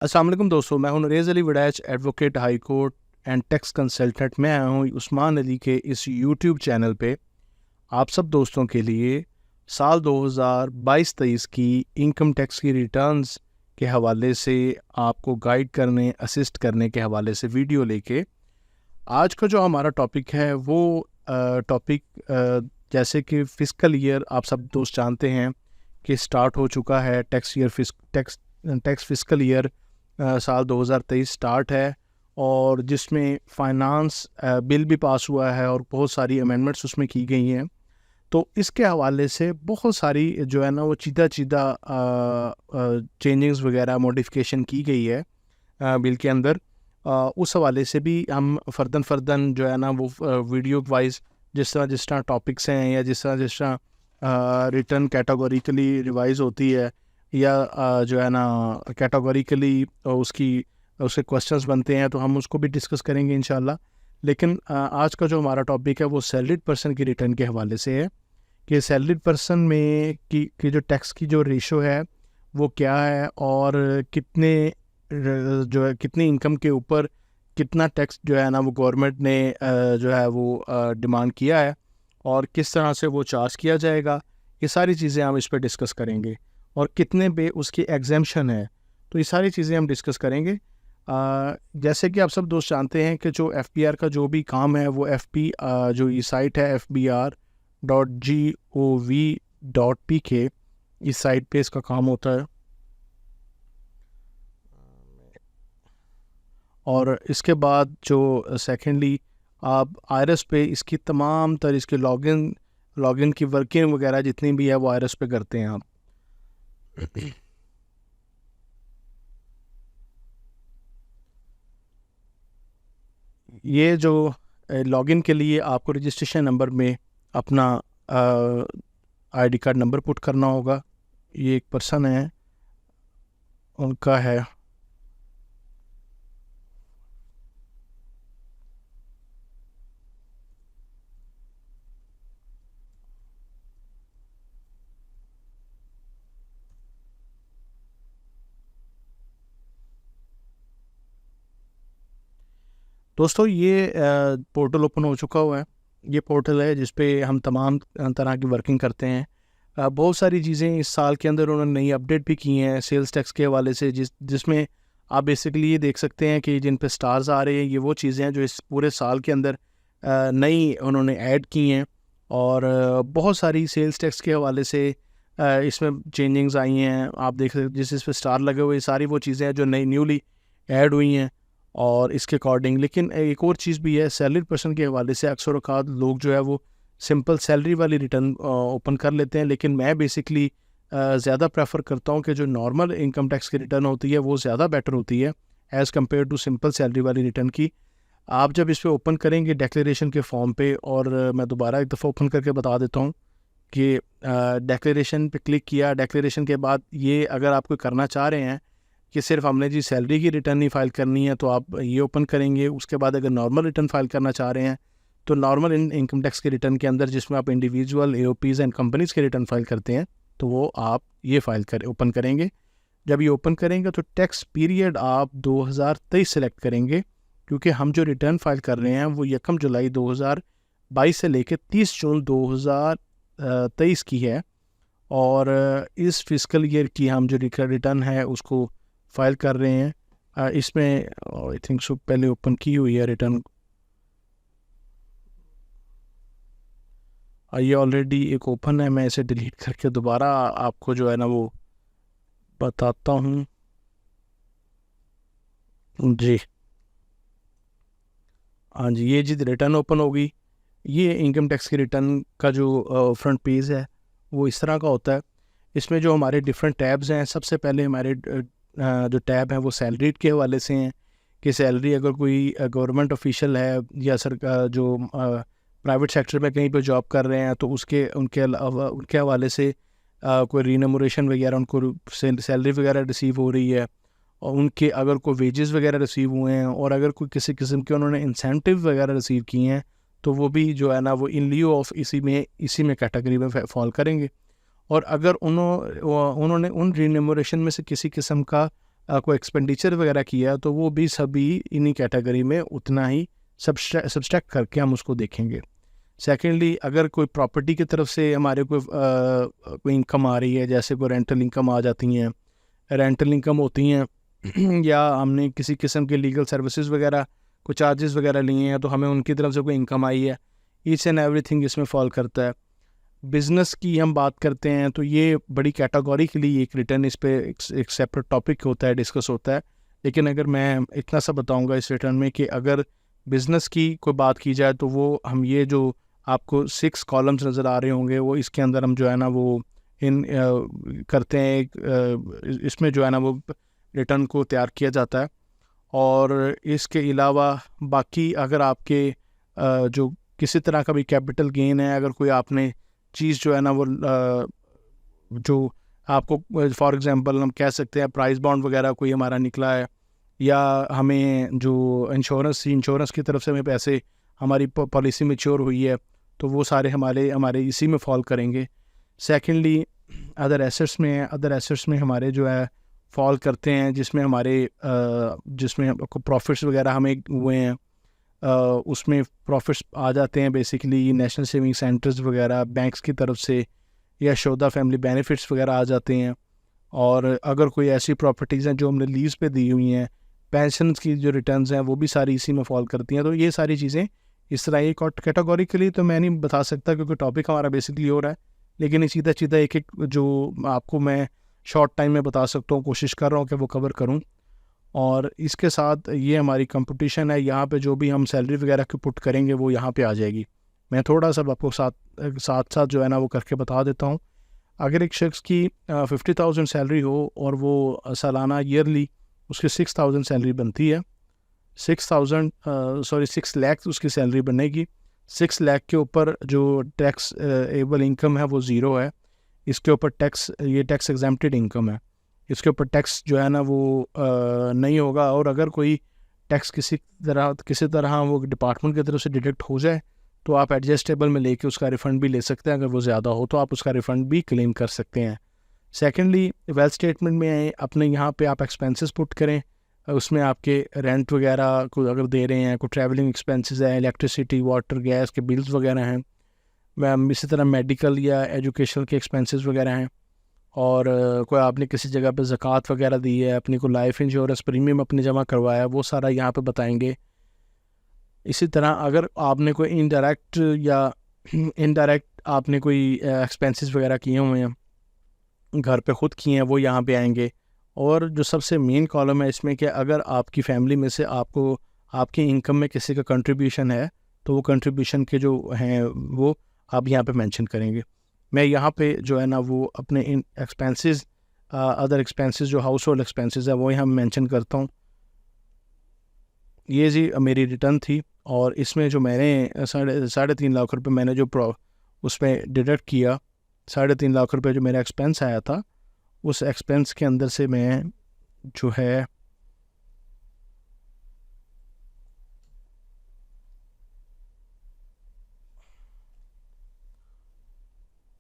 अस्सलाम वालेकुम दोस्तों, मैं हूं Narez Ali Waraich, advocate high court and tax consultant. मैं आया हूं उस्मान अली के इस यूट्यूब चैनल पे आप सब दोस्तों के लिए साल 2022-23 की इनकम टैक्स की रिटर्न्स के हवाले से आपको गाइड करने, असिस्ट करने के हवाले से वीडियो लेके। आज का जो हमारा टॉपिक है वो टॉपिक जैसे कि फ़िस्कल ईयर आप सब दोस्त जानते हैं कि स्टार्ट हो चुका है। टैक्स फ़िस्कल ईयर साल 2023 स्टार्ट है और जिसमें फ़ाइनांस बिल भी पास हुआ है और बहुत सारी अमेंडमेंट्स उसमें की गई हैं। तो इसके हवाले से बहुत सारी जो है ना वो चीदा चेंजिंग्स वगैरह मॉडिफिकेशन की गई है बिल के अंदर। उस हवाले से भी हम फ़र्दन जो है ना वो वीडियो वाइज जिस तरह टॉपिक्स हैं या जिस तरह रिटर्न कैटेगोरिकली रिवाइज होती है या जो है ना कैटेगोरिकली उसके क्वेश्चंस बनते हैं, तो हम उसको भी डिस्कस करेंगे इंशाल्लाह। लेकिन आज का जो हमारा टॉपिक है वो सैलरीड पर्सन की रिटर्न के हवाले से है कि सैलरीड पर्सन में की जो टैक्स की जो रेशो है वो क्या है और जो है कितनी इनकम के ऊपर कितना टैक्स जो है ना वो गवर्नमेंट ने जो है वो डिमांड किया है और किस तरह से वो चार्ज किया जाएगा। ये सारी चीज़ें हम इस पर डिस्कस करेंगे और कितने पे उसकी एग्जेम्पशन है, तो ये सारी चीज़ें हम डिस्कस करेंगे। जैसे कि आप सब दोस्त जानते हैं कि जो FBR का जो भी काम है वो जो ये साइट है fbr.gov.pk, इस साइट पे इसका काम होता है। और इसके बाद जो सेकेंडली आप IRS पे इसकी तमाम तरह इसके लॉगिन की वर्किंग वगैरह जितनी भी है वो IRS पे करते हैं आप। ये जो लॉगिन के लिए आपको रजिस्ट्रेशन नंबर में अपना ID कार्ड नंबर पुट करना होगा। ये एक पर्सन है, उनका है दोस्तों। ये पोर्टल ओपन हो चुका हुआ है। ये पोर्टल है जिस पे हम तमाम तरह की वर्किंग करते हैं। बहुत सारी चीज़ें इस साल के अंदर उन्होंने नई अपडेट भी की हैं सेल्स टैक्स के हवाले से, जिसमें आप बेसिकली ये देख सकते हैं कि जिन पे स्टार्स आ रहे हैं ये वो चीज़ें हैं जो इस पूरे साल के अंदर नई उन्होंने ऐड की हैं। और बहुत सारी सेल्स टैक्स के हवाले से इसमें चेंजिंग्स आई हैं। आप देख सकते जिस पे स्टार लगे हुए सारी वो चीज़ें हैं जो नई न्यूली ऐड हुई हैं और इसके अकॉर्डिंग। लेकिन एक और चीज़ भी है सैलरी पर्सन के हवाले से, अक्सर औक़ात लोग जो है वो सिंपल सैलरी वाली रिटर्न ओपन कर लेते हैं, लेकिन मैं बेसिकली ज़्यादा प्रेफर करता हूँ कि जो नॉर्मल इनकम टैक्स की रिटर्न होती है वो ज़्यादा बेटर होती है as compared to simple salary वाली रिटर्न की। आप जब इस पर ओपन करेंगे डिक्लेरेशन के फॉर्म पे, और मैं दोबारा एक दफ़ा ओपन करके बता देता हूँ कि डिक्लेरेशन पे क्लिक किया। डिक्लेरेशन के बाद ये अगर आप कोई करना चाह रहे हैं कि सिर्फ हमने जी सैलरी की रिटर्न ही फाइल करनी है तो आप ये ओपन करेंगे। उसके बाद अगर नॉर्मल रिटर्न फाइल करना चाह रहे हैं तो नॉर्मल इनकम टैक्स के रिटर्न के अंदर जिसमें आप इंडिविजुअल AOPs एंड कंपनीज़ के रिटर्न फाइल करते हैं तो वो आप ये ओपन करेंगे। जब ये ओपन करेंगे तो टैक्स पीरियड आप 2023 सेलेक्ट करेंगे, क्योंकि हम जो रिटर्न फाइल कर रहे हैं वो 1 जुलाई 2022 से लेकर 30 जून 2023 की है। और इस फिस्कल ईयर की हम जो रिटर्न है उसको फाइल कर रहे हैं। इसमें आई थिंक सो पहले ओपन की हुई है रिटर्न। ये ऑलरेडी एक ओपन है, मैं इसे डिलीट करके दोबारा आपको जो है ना वो बताता हूँ जी। हाँ जी, ये जी रिटर्न ओपन हो गई। ये इनकम टैक्स की रिटर्न का जो फ्रंट पेज है वो इस तरह का होता है। इसमें जो हमारे डिफरेंट टैब्स हैं, सबसे पहले हमारे जो टैब है वो सैलरीड के हवाले से हैं कि सैलरी अगर कोई गवर्नमेंट ऑफिशियल है या सरकार जो प्राइवेट सेक्टर में कहीं पे जॉब कर रहे हैं तो उनके हवाले से कोई रीनमोरेशन वगैरह उनको सैलरी वगैरह रिसीव हो रही है, और उनके अगर कोई वेजेस वगैरह रिसीव हुए हैं, और अगर कोई किसी किस्म के उन्होंने इंसेंटिव वगैरह रिसीव किए हैं तो वो भी जो है ना वो इन लिeu ऑफ इसी में कैटेगरी में फॉल करेंगे। और अगर उन्होंने उन रीनमोरेशन में से किसी किस्म का कोई एक्सपेंडिचर वगैरह किया तो वो भी सभी इन्हीं कैटेगरी में उतना ही सब्सट्रैक्ट करके हम उसको देखेंगे। सेकेंडली, अगर कोई प्रॉपर्टी की तरफ से हमारे कोई इनकम आ रही है, जैसे कोई रेंटल इनकम आ जाती हैं, रेंटल इनकम होती हैं या हमने किसी किस्म के लीगल सर्विसेज वगैरह कोई चार्जेस वगैरह लिए हैं तो हमें उनकी तरफ से कोई इनकम आई है, ईच एंड एवरीथिंग इसमें फॉल करता है। बिज़नेस की हम बात करते हैं तो ये बड़ी कैटेगरी के लिए एक रिटर्न, इस पे एक सेपरेट टॉपिक होता है, डिस्कस होता है। लेकिन अगर मैं इतना सा बताऊंगा इस रिटर्न में कि अगर बिज़नेस की कोई बात की जाए तो वो हम ये जो आपको 6 कॉलम्स नज़र आ रहे होंगे वो इसके अंदर हम जो है ना वो इन करते हैं, इसमें जो है ना वो रिटर्न को तैयार किया जाता है। और इसके अलावा बाकी अगर आपके जो किसी तरह का भी कैपिटल गेन है, अगर कोई आपने चीज़ जो है ना वो जो आपको फॉर एग्जांपल हम कह सकते हैं प्राइस बॉन्ड वगैरह कोई हमारा निकला है, या हमें जो इंश्योरेंस की तरफ से हमें पैसे, हमारी पॉलिसी मैच्योर हुई है, तो वो सारे हमारे इसी में फॉल करेंगे। सेकेंडली, अदर एसेट्स में हमारे जो है फॉल करते हैं, जिसमें आपको प्रॉफिट्स वगैरह हमें हुए हैं, उसमें प्रॉफिट्स आ जाते हैं बेसिकली नेशनल सेविंग सेंटर्स वगैरह बैंक्स की तरफ से, या शोधा फैमिली बेनिफिट्स वगैरह आ जाते हैं। और अगर कोई ऐसी प्रॉपर्टीज़ हैं जो हमने लीज़ पे दी हुई हैं, पेंशन की जो रिटर्न्स हैं वो भी सारी इसी में फॉल करती हैं। तो ये सारी चीज़ें इस तरह एक कैटेगोरिकली तो मैं नहीं बता सकता क्योंकि टॉपिक हमारा बेसिकली हो रहा है, लेकिन सीधा सीधा एक जो आपको मैं शॉर्ट टाइम में बता सकता हूँ, कोशिश कर रहा हूँ कि वो कवर करूँ। और इसके साथ ये हमारी कंपटीशन है, यहाँ पे जो भी हम सैलरी वगैरह की पुट करेंगे वो यहाँ पे आ जाएगी। मैं थोड़ा सा आपको साथ जो है ना वो करके बता देता हूँ। अगर एक शख्स की 50,000 सैलरी हो और वो सालाना ईयरली उसकी 6,000 सैलरी बनती है, 6 लाख उसकी सैलरी बनेगी। 6 लाख के ऊपर जो टैक्स एबल इनकम है वो ज़ीरो है, इसके ऊपर ये टैक्स एग्जेम्प्टेड इनकम है, इसके ऊपर टैक्स जो है ना वो नहीं होगा। और अगर कोई टैक्स किसी तरह वो डिपार्टमेंट की तरफ से डिडक्ट हो जाए तो आप एडजस्टेबल में लेके उसका रिफ़ंड भी ले सकते हैं। अगर वो ज़्यादा हो तो आप उसका रिफ़ंड भी क्लेम कर सकते हैं। सेकेंडली, वेल्थ स्टेटमेंट में अपने यहाँ पे आप एक्सपेंसेस पुट करें, उसमें आपके रेंट वगैरह को अगर दे रहे हैं, कोई ट्रैवलिंग एक्सपेंसेस है, इलेक्ट्रिसिटी वाटर गैस के बिल्स वगैरह हैं, इसी तरह मेडिकल या एजुकेशन के एक्सपेंसेस वगैरह हैं, और कोई आपने किसी जगह पे ज़कात वगैरह दी है, अपनी को लाइफ इंश्योरेंस प्रीमियम अपने जमा करवाया, वो सारा यहाँ पे बताएंगे। इसी तरह अगर आपने कोई इनडायरेक्ट आपने कोई एक्सपेंसेस वगैरह किए हुए हैं, घर पे ख़ुद किए हैं, वो यहाँ पे आएंगे। और जो सबसे मेन कॉलम है इसमें कि अगर आपकी फैमिली में से आपकी इनकम में किसी का कंट्रीब्यूशन है तो वो कंट्रीब्यूशन के जो हैं वो आप यहाँ पे मेंशन करेंगे। मैं यहाँ पे जो है ना वो अपने इन एक्सपेंसेस, अदर एक्सपेंसेस जो हाउस होल्ड एक्सपेंसेस है वो यहाँ मेंशन करता हूँ। ये जी मेरी रिटर्न थी, और इसमें जो मैंने 3.5 लाख रुपए मैंने जो उसमें डिडक्ट किया, 3.5 लाख रुपए जो मेरा एक्सपेंस आया था, उस एक्सपेंस के अंदर से मैं जो है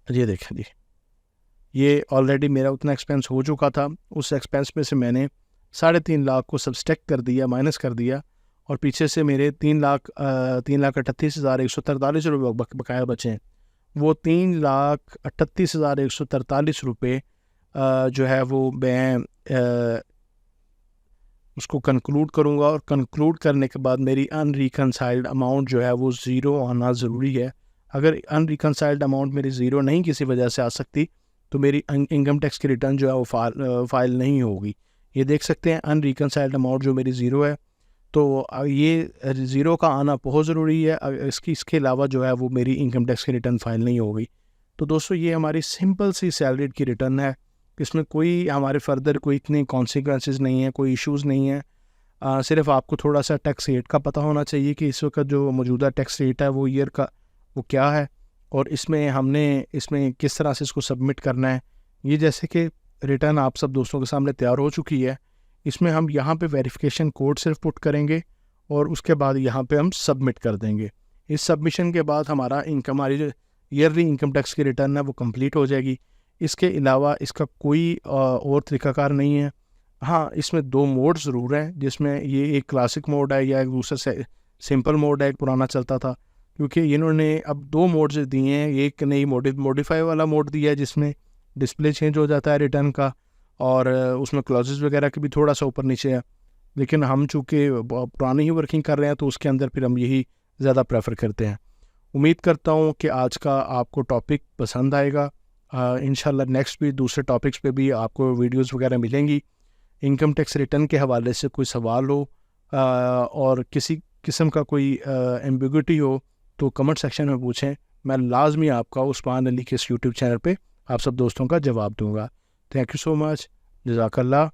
ये देखें जी, ये ऑलरेडी मेरा उतना एक्सपेंस हो चुका था। उस एक्सपेंस में से मैंने 3.5 लाख को सब्सट्रैक्ट कर दिया, माइनस कर दिया, और पीछे से मेरे 3,38,143 रुपये बकाया बचे हैं। वो 3,38,143 रुपये जो है वो मैं उसको कंक्लूड करूँगा, और कंक्लूड करने के बाद मेरी अनरिकनसाइल्ड अमाउंट जो है वो ज़ीरो आना ज़रूरी है। अगर अनरिकनसाइल्ड अमाउंट मेरी ज़ीरो नहीं किसी वजह से आ सकती तो मेरी इनकम टैक्स की रिटर्न जो है वो फाइल नहीं होगी। ये देख सकते हैं अनरिकनसाइल्ड अमाउंट जो मेरी ज़ीरो है, तो ये ज़ीरो का आना बहुत ज़रूरी है। इसके अलावा जो है वो मेरी इनकम टैक्स की रिटर्न फाइल नहीं होगी। तो दोस्तों ये हमारी सिंपल सी सैलरीड की रिटर्न है, इसमें कोई हमारे फर्दर कोई इतने कॉन्सिक्वेंसेस नहीं है, कोई इश्यूज़ नहीं है। सिर्फ आपको थोड़ा सा टैक्स रेट का पता होना चाहिए कि इस वक्त जो मौजूदा टैक्स रेट है वो ईयर का वो क्या है, और इसमें किस तरह से इसको सबमिट करना है। ये जैसे कि रिटर्न आप सब दोस्तों के सामने तैयार हो चुकी है, इसमें हम यहाँ पे वेरिफिकेशन कोड सिर्फ पुट करेंगे और उसके बाद यहाँ पे हम सबमिट कर देंगे। इस सबमिशन के बाद हमारी जो ईयरली इनकम टैक्स की रिटर्न है वो कंप्लीट हो जाएगी। इसके अलावा इसका कोई और तरीक़ाकार नहीं है। हाँ, इसमें 2 मोड ज़रूर हैं, जिसमें ये एक क्लासिक मोड है या एक दूसरा से सिंपल मोड है, एक पुराना चलता था। क्योंकि इन्होंने अब 2 मोड्स दिए हैं, एक नई मॉडिफाई वाला मोड दिया है जिसमें डिस्प्ले चेंज हो जाता है रिटर्न का, और उसमें क्लॉजेज़ वगैरह की भी थोड़ा सा ऊपर नीचे है। लेकिन हम चूँकि पुरानी ही वर्किंग कर रहे हैं, तो उसके अंदर फिर हम यही ज़्यादा प्रेफर करते हैं। उम्मीद करता हूँ कि आज का आपको टॉपिक पसंद आएगा। इंशाल्लाह नेक्स्ट भी दूसरे टॉपिक्स पे भी आपको वीडियोस वगैरह मिलेंगी। इनकम टैक्स रिटर्न के हवाले से कोई सवाल हो और किसी किस्म का कोई एम्बिग्यूटी हो, तो कमेंट सेक्शन में पूछें। मैं लाजमी आपका उस्मान अली के इस यूट्यूब चैनल पे आप सब दोस्तों का जवाब दूंगा। Thank you so much. जज़ाकल्लाह।